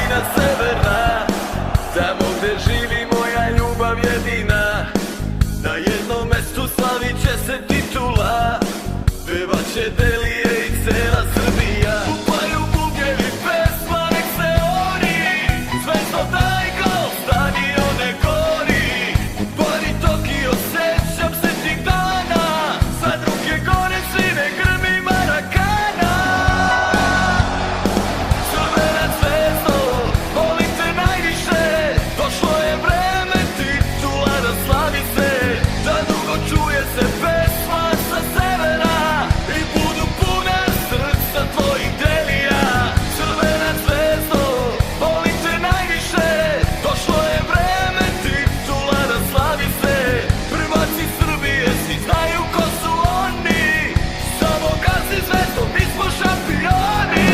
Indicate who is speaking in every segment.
Speaker 1: Zvezdina severna, tamo gde živi moja ljubav jedina. Na jednom mestu slavit će se titula, pevaće Delije i cela Srbija. Upaju bubnjevi, pesma nek se ori, zvezdo daj gol, stadion ne gori. Bari Tokio, sećam se tih dana, sad ruke gore, sine grmi Marakana. Crvena zvezdo, volim te najviše, došlo je vreme titula da slavi se. Da dugo čuje se pesma sa severa i budu puna srca tvojih Delija. Crvena zvezdo, volim te najviše, došlo je vreme titula da slavi se. Prvaci Srbije svi znaju ko su oni, samo gazi zvezdo, mi smo šampioni.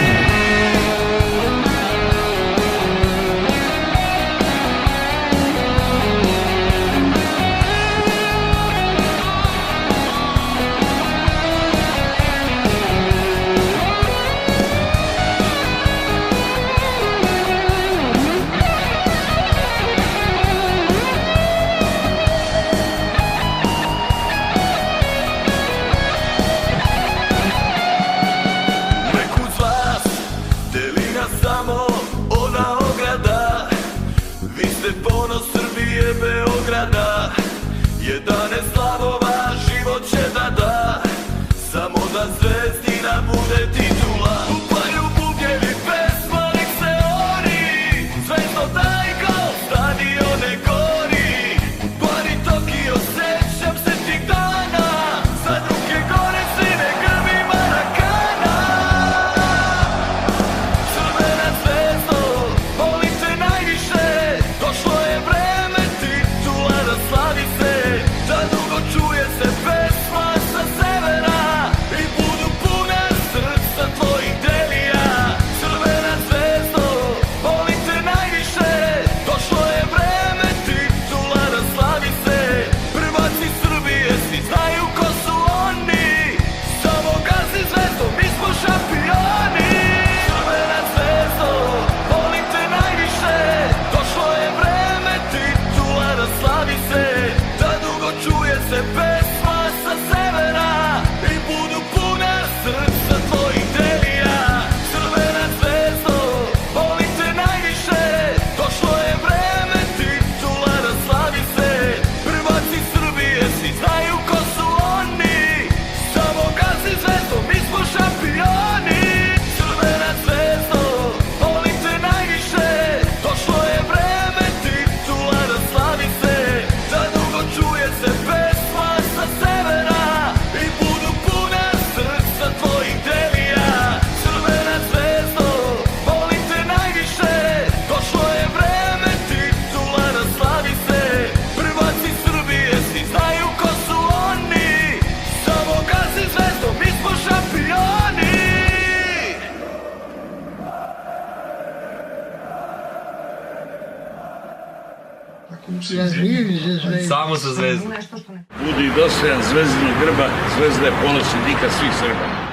Speaker 1: Uvek uz vas deli nas samo ona ograda. Vi ste ponos Srbije, Beograda. 11 slavova život će da da, samo da Zvezdina bude titula. Upaju bubnjevi, pesma nek se ori, zvezdo daj gol, stadion ne gori. Bari Tokio, sećam se tih dana, sad ruke gore, sine grmi Marakana. Crvena zvezdo, volim te najviše, došlo je vreme titula da slavi se. Da dugo čuje se pesma sa severa i budu puna srca tvojih Delija. Crvena zvezdo, volim te najviše, došlo je vreme titula da slavi se. Prvaci Srbije svi znaju ko su oni, samo gazi zvezdo, mi smo šampioni. Crvena zvezdo, volim te najviše, došlo je vreme titula da slavi se. Da dugo čuje se pesma sa severa i budu puna srca tvojih Delija. Crvena zvezdo, volim te najviše, došlo je vreme titula da slavi se. Prvaci Srbije svi znaju ko su oni, samo gazi zvezdo, mi smo šampioni. Crvena zvezdo, volim te najviše, došlo je vreme titula da slavi se. Da dugo čuje se pesma sa severa i budu puna srca tvojih Delija. Crvena zvezdo, volim te najviše, došlo je vreme titula da slavi se. Prvaci Srbije svi znaju ko su oni, samo gazi zvezdo, mi smo šampioni.
Speaker 2: Samo sa zvezdom.
Speaker 3: Budi dostojan zvezdinog grba, zvezda je ponos i dika svih Srba.